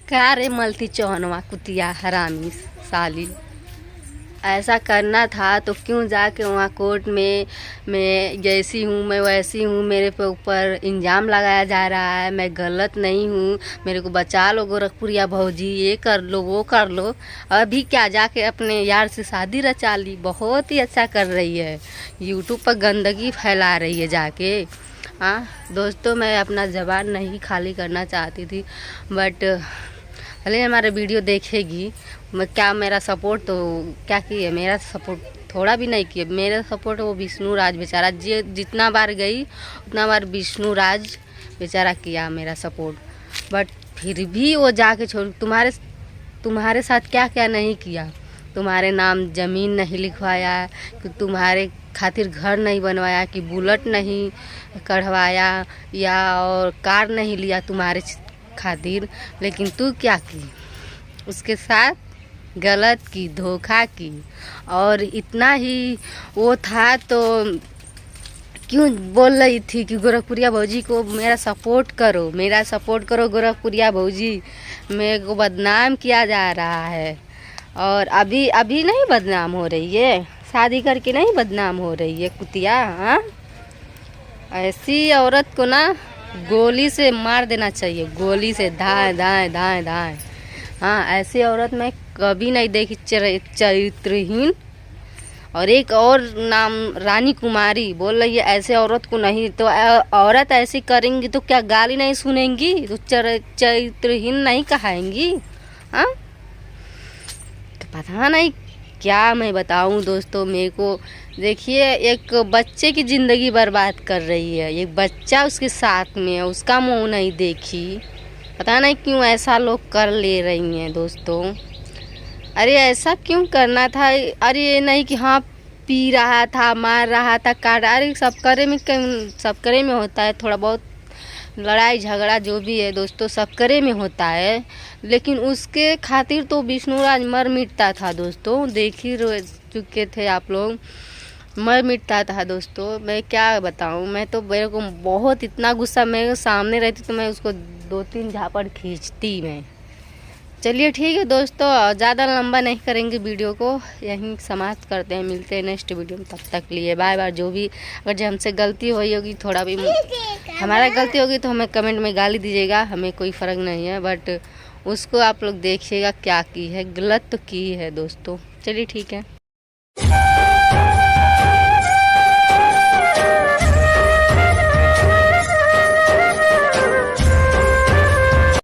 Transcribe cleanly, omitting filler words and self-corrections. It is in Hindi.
क्या रे मलती चौहनवा कुतिया हरामी साली, ऐसा करना था तो क्यों जाके वहाँ कोर्ट में मैं जैसी हूँ मैं वैसी हूँ, मेरे पे ऊपर इल्ज़ाम लगाया जा रहा है, मैं गलत नहीं हूँ, मेरे को बचा लो गोरखपुरिया भौजी, ये कर लो वो कर लो। अभी क्या जाके अपने यार से शादी रचा ली, बहुत ही अच्छा कर रही है, यूट्यूब पर गंदगी फैला रही है जाके। हाँ दोस्तों, मैं अपना ज़बान नहीं खाली करना चाहती थी, बट भले हमारे वीडियो देखेगी, मैं क्या मेरा सपोर्ट तो क्या किए, मेरा सपोर्ट थोड़ा भी नहीं किए। मेरा सपोर्ट वो विष्णु राज बेचारा जितना बार गई उतना बार विष्णु राज बेचारा किया मेरा सपोर्ट, बट फिर भी वो जाके छोड़ तुम्हारे साथ क्या क्या नहीं किया। तुम्हारे नाम ज़मीन नहीं लिखवाया, कि तुम्हारे खातिर घर नहीं बनवाया, कि बुलेट नहीं कढ़वाया या और कार नहीं लिया तुम्हारे खातिर, लेकिन तू क्या की, उसके साथ गलत की, धोखा की। और इतना ही वो था तो क्यों बोल रही थी कि गोरखपुरिया भौजी को मेरा सपोर्ट करो गोरखपुरिया भौजी, मेरे को बदनाम किया जा रहा है। और अभी नहीं बदनाम हो रही है, शादी करके नहीं बदनाम हो रही है कुतिया। हाँ, ऐसी औरत को ना गोली से मार देना चाहिए, गोली से धाए धाए धाए धाए। हाँ, ऐसी औरत मैं कभी नहीं देखी, चरित्रहीन। और एक और नाम रानी कुमारी बोल रही है ऐसे औरत को नहीं, तो औरत ऐसी करेंगी तो क्या गाली नहीं सुनेंगी, तो चरित्रहीन नहीं कहाएंगी। हाँ, तो पता नहीं क्या मैं बताऊं दोस्तों। मेरे को देखिए, एक बच्चे की ज़िंदगी बर्बाद कर रही है, एक बच्चा उसके साथ में है, उसका मुंह नहीं देखी। पता नहीं क्यों ऐसा लोग कर ले रही हैं दोस्तों। अरे ऐसा क्यों करना था? अरे ये नहीं कि हाँ पी रहा था, मार रहा था, काट, अरे सब करे में होता है, थोड़ा बहुत लड़ाई झगड़ा जो भी है दोस्तों सब करे में होता है, लेकिन उसके खातिर तो विष्णु राज मर मिटता था दोस्तों। देख ही चुके थे आप लोग, मर मिटता था दोस्तों। मैं क्या बताऊं, मैं तो मेरे को बहुत इतना गुस्सा, मेरे सामने रहती तो मैं उसको 2-3 झापड़ खींचती मैं। चलिए ठीक है दोस्तों, ज़्यादा लंबा नहीं करेंगे वीडियो को, यहीं समाप्त करते हैं। मिलते हैं नेक्स्ट वीडियो में, तब तक लिए बाय बाय। जो भी अगर जो हमसे गलती हुई होगी, थोड़ा भी हमारा गलती होगी तो हमें कमेंट में गाली दीजिएगा, हमें कोई फ़र्क नहीं है, बट उसको आप लोग देखिएगा क्या की है, गलत तो की है दोस्तों। चलिए ठीक है।